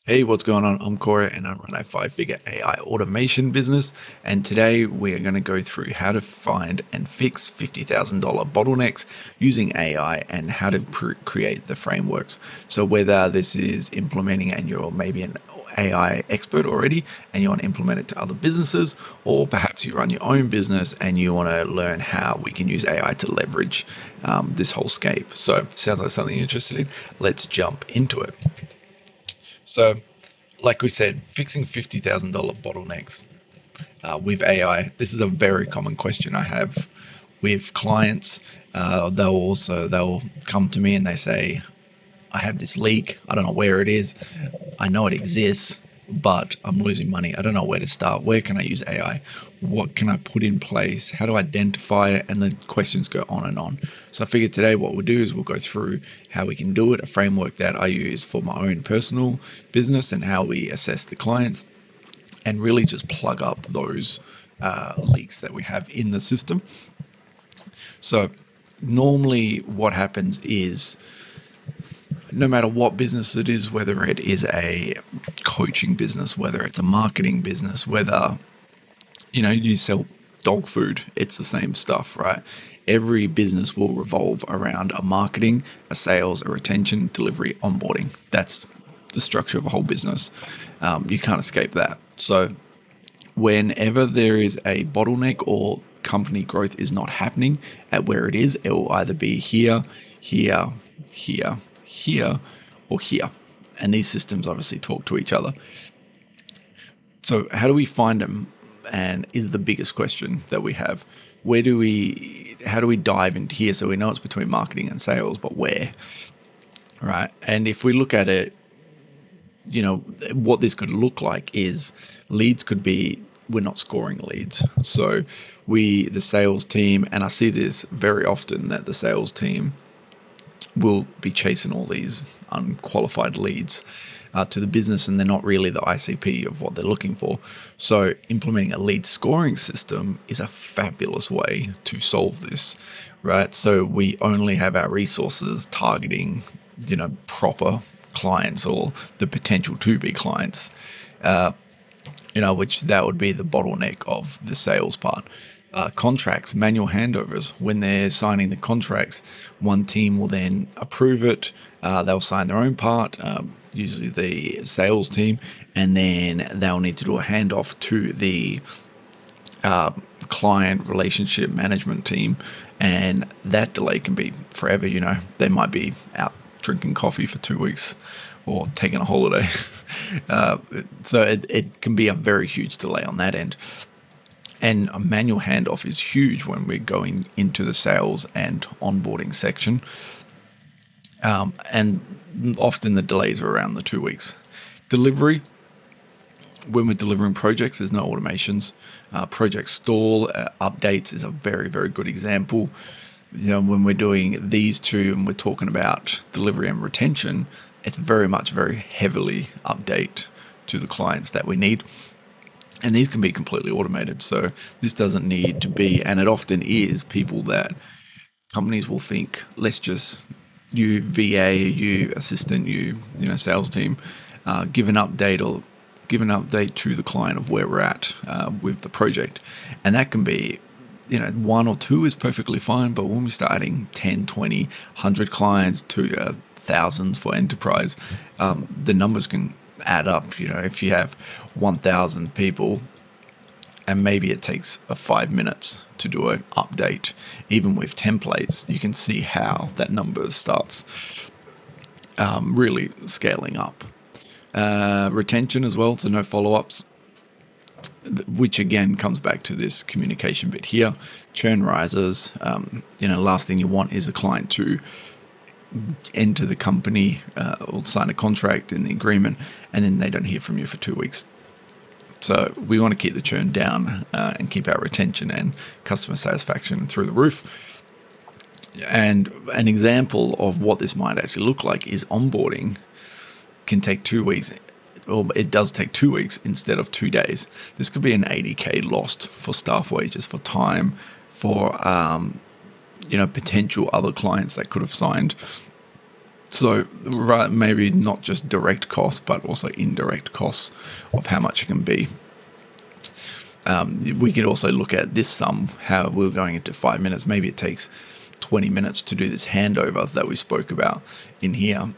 Hey, what's going on? I'm Corey and I run a five-figure AI automation business. And today we are going to go through how to find and fix $50,000 bottlenecks using AI and how to create the frameworks. So whether this is implementing and you're maybe an AI expert already and you want to implement it to other businesses, or perhaps you run your own business and you want to learn how we can use AI to leverage this whole scape. So sounds like something you're interested in. Let's jump into it. So like we said, fixing $50,000 bottlenecks with AI. This is a very common question I have with clients. They'll come to me and they say, I have this leak. I don't know where it is. I know it exists, but I'm losing money. I don't know where to start. Where can I use AI? What can I put in place? How to identify it? And the questions go on and on. So I figured today what we'll do is we'll go through how we can do it, a framework that I use for my own personal business and how we assess the clients and really just plug up those leaks that we have in the system. So normally what happens is no matter what business it is, whether it is a coaching business, whether it's a marketing business, whether you sell dog food, it's the same stuff, right? Every business will revolve around a marketing, a sales, a retention, delivery, onboarding. That's the structure of a whole business. You can't escape that. So whenever there is a bottleneck or company growth is not happening at where it is, it will either be here, here, here, here, or here. And these systems obviously talk to each other. So how do we find them? And is the biggest question that we have. How do we dive into here? So we know it's between marketing and sales, but where? Right. And if we look at it, what this could look like is leads could be we're not scoring leads. So the sales team, and I see this very often that the sales team will be chasing all these unqualified leads to the business, and they're not really the ICP of what they're looking for. So implementing a lead scoring system is a fabulous way to solve this, right? So we only have our resources targeting, proper clients or the potential to be clients, which that would be the bottleneck of the sales part. Contracts, manual handovers. When they're signing the contracts, one team will then approve it. They'll sign their own part, usually the sales team, and then they'll need to do a handoff to the client relationship management team, and that delay can be forever. They might be out drinking coffee for 2 weeks or taking a holiday. So it can be a very huge delay on that end. And a manual handoff is huge when we're going into the sales and onboarding section. And often the delays are around the 2 weeks. Delivery, when we're delivering projects, there's no automations. Project stall, updates is a very, very good example. When we're doing these two and we're talking about delivery and retention, it's very heavily update to the clients that we need. And these can be completely automated. So this doesn't need to be, and it often is, people that companies will think, let's just, you VA, you assistant, you sales team, give an update to the client of where we're at with the project. And that can be, one or two is perfectly fine. But when we start adding 10, 20, 100 clients to thousands for enterprise, the numbers can add up. If you have 1,000 people and maybe it takes 5 minutes to do an update, even with templates, you can see how that number starts really scaling up. Retention as well, so no follow-ups, which again comes back to this communication bit here. Churn rises. Last thing you want is a client to enter the company or sign a contract in the agreement, and then they don't hear from you for 2 weeks. So we want to keep the churn down and keep our retention and customer satisfaction through the roof. And an example of what this might actually look like is onboarding can take 2 weeks. Well, it does take 2 weeks instead of 2 days. This could be an 80K lost for staff wages, for time, for potential other clients that could have signed. So, right, maybe not just direct costs, but also indirect costs of how much it can be. We could also look at this sum, how we're going into 5 minutes. Maybe it takes 20 minutes to do this handover that we spoke about in here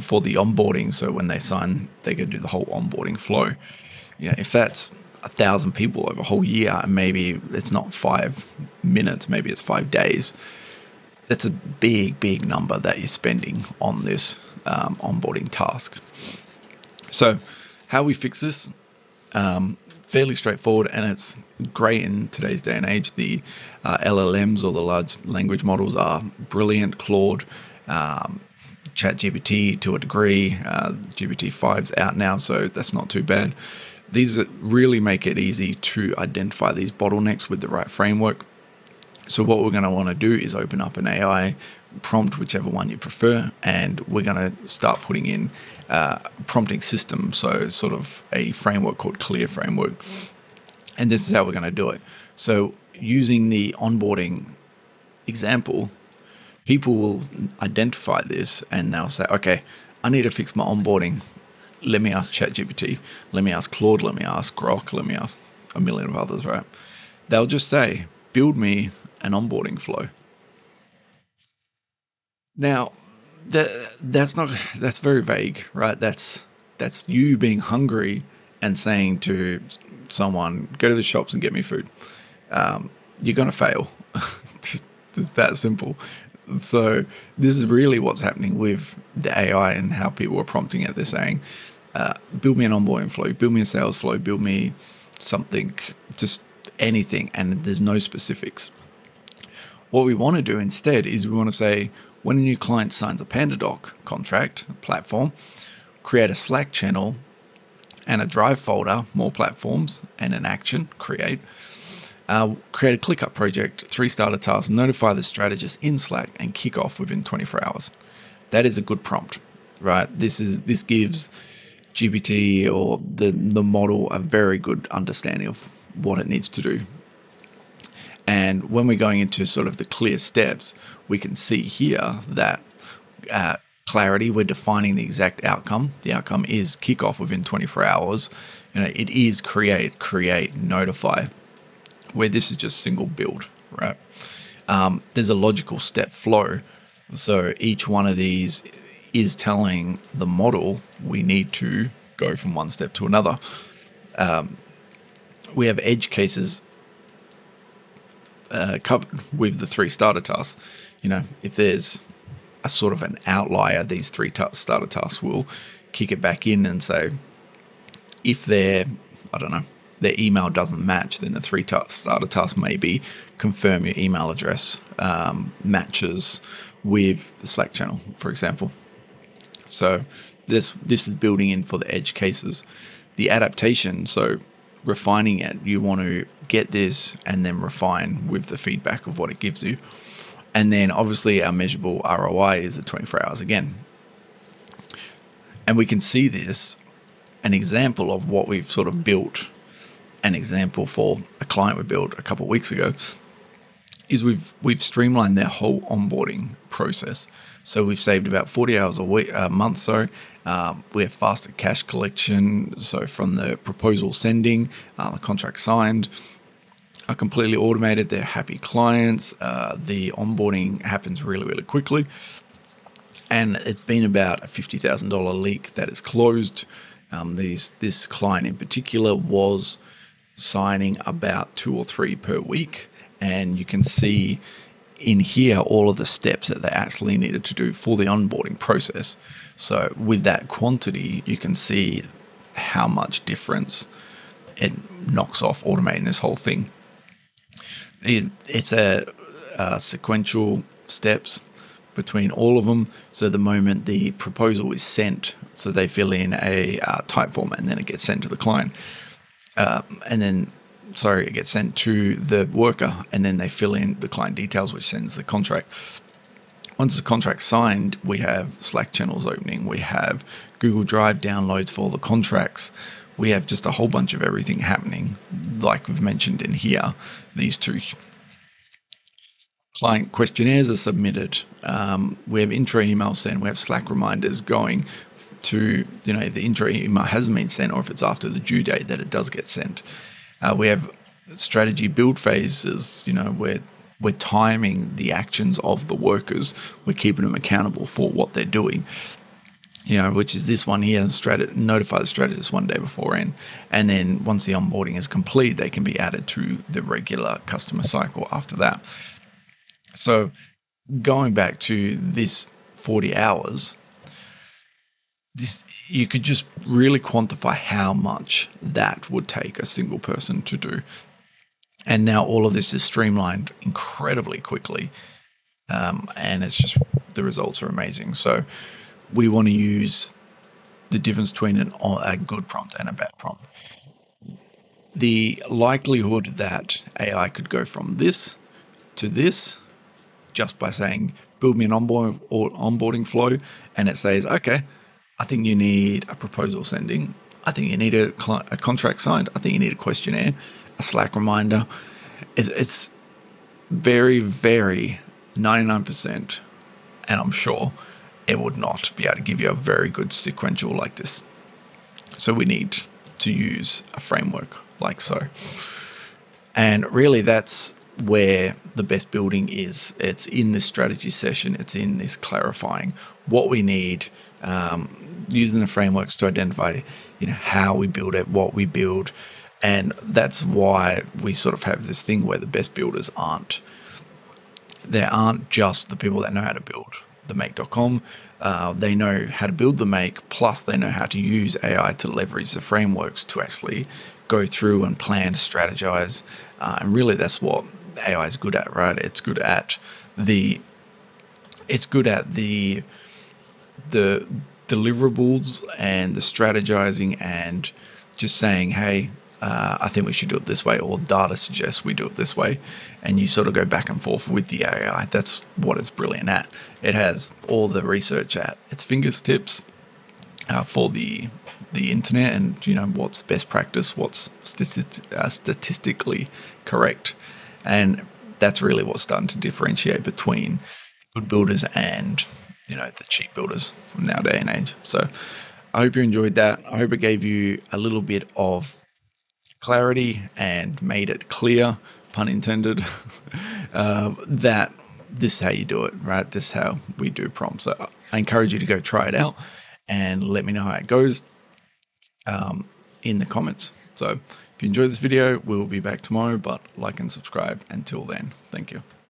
for the onboarding. So when they sign, they can do the whole onboarding flow. If that's 1,000 people over a whole year, and maybe it's not 5 minutes, maybe it's 5 days. That's a big number that you're spending on this onboarding task. So how we fix this? Fairly straightforward, and it's great in today's day and age. The LLMs, or the large language models, are brilliant. Claude, ChatGPT to a degree, GPT-5's out now, so that's not too bad. These really make it easy to identify these bottlenecks with the right framework. So what we're going to want to do is open up an AI prompt, whichever one you prefer, and we're going to start putting in prompting system, so sort of a framework called Clear Framework. And this is how we're going to do it. So using the onboarding example, people will identify this and they'll say, okay, I need to fix my onboarding. Let me ask ChatGPT, let me ask Claude, let me ask Grok, let me ask a million of others, right? They'll just say, build me an onboarding flow. Now, that's very vague, right? That's you being hungry and saying to someone, go to the shops and get me food. You're going to fail. It's that simple. So this is really what's happening with the AI and how people are prompting it. They're saying, build me an onboarding flow, build me a sales flow, build me something, just anything. And there's no specifics. What we want to do instead is we want to say, when a new client signs a PandaDoc contract platform, create a Slack channel and a Drive folder, more platforms, and an action, create. Create a ClickUp project, 3 starter tasks, notify the strategist in Slack, and kick off within 24 hours. That is a good prompt, right? This gives GPT or the model a very good understanding of what it needs to do. And when we're going into sort of the clear steps, we can see here that clarity, we're defining the exact outcome. The outcome is kickoff within 24 hours. It is create, notify, where this is just single build, right? There's a logical step flow. So each one of these is telling the model we need to go from one step to another. We have edge cases covered with the 3 starter tasks. If there's a sort of an outlier, these 3 starter tasks will kick it back in and say, if their email doesn't match, then the 3 starter task may be confirm your email address matches with the Slack channel, for example. So this is building in for the edge cases. The adaptation, so refining it, you want to get this and then refine with the feedback of what it gives you. And then obviously our measurable ROI is the 24 hours again. And we can see this, an example of what we've sort of built, an example for a client we built a couple of weeks ago, is we've streamlined their whole onboarding process. So we've saved about 40 hours a month. We have faster cash collection. So from the proposal sending, the contract signed, are completely automated. They're happy clients. The onboarding happens really quickly. And it's been about a $50,000 leak that is closed. This client in particular was signing about 2 or 3 per week. And you can see in here all of the steps that they actually needed to do for the onboarding process. So with that quantity, you can see how much difference it knocks off automating this whole thing. It's a sequential steps between all of them. So the moment the proposal is sent, so they fill in a type form and then it gets sent to the client. It gets sent to the worker, and then they fill in the client details, which sends the contract. Once the contract's signed, we have Slack channels opening. We have Google Drive downloads for all the contracts. We have just a whole bunch of everything happening, like we've mentioned in here, these 2 Client questionnaires are submitted. We have intro emails sent. We have Slack reminders going to, if the intro email hasn't been sent or if it's after the due date that it does get sent. We have strategy build phases, where we're timing the actions of the workers. We're keeping them accountable for what they're doing, which is this one here, notify the strategist 1 day beforehand. And then once the onboarding is complete, they can be added to the regular customer cycle after that. So going back to this 40 hours, you could just really quantify how much that would take a single person to do. And now all of this is streamlined incredibly quickly. And it's just, the results are amazing. So we want to use the difference between a good prompt and a bad prompt. The likelihood that AI could go from this to this just by saying, build me an onboarding flow, and it says, okay, I think you need a proposal sending. I think you need a contract signed. I think you need a questionnaire, a Slack reminder. It's very, very 99%, and I'm sure it would not be able to give you a very good sequential like this. So we need to use a framework like so. And really that's where the best building is. It's in this strategy session. It's in this clarifying what we need, using the frameworks to identify, how we build it, what we build. And that's why we sort of have this thing where the best builders aren't just the people that know how to build the Make.com. They know how to build the Make, plus they know how to use AI to leverage the frameworks to actually go through and plan, strategize. And really that's what AI is good at, right? It's good at the deliverables and the strategizing and just saying, hey, I think we should do it this way, or data suggests we do it this way, and you sort of go back and forth with the AI. That's what it's brilliant at. It has all the research at its fingertips for the internet, and what's best practice, what's statistically correct, and that's really what's starting to differentiate between good builders and the cheap builders from now day and age. So I hope you enjoyed that. I hope it gave you a little bit of clarity and made it clear, pun intended, that this is how you do it, right? This is how we do prompts. So I encourage you to go try it out and let me know how it goes in the comments. So if you enjoyed this video, we'll be back tomorrow, but like and subscribe. Until then, thank you.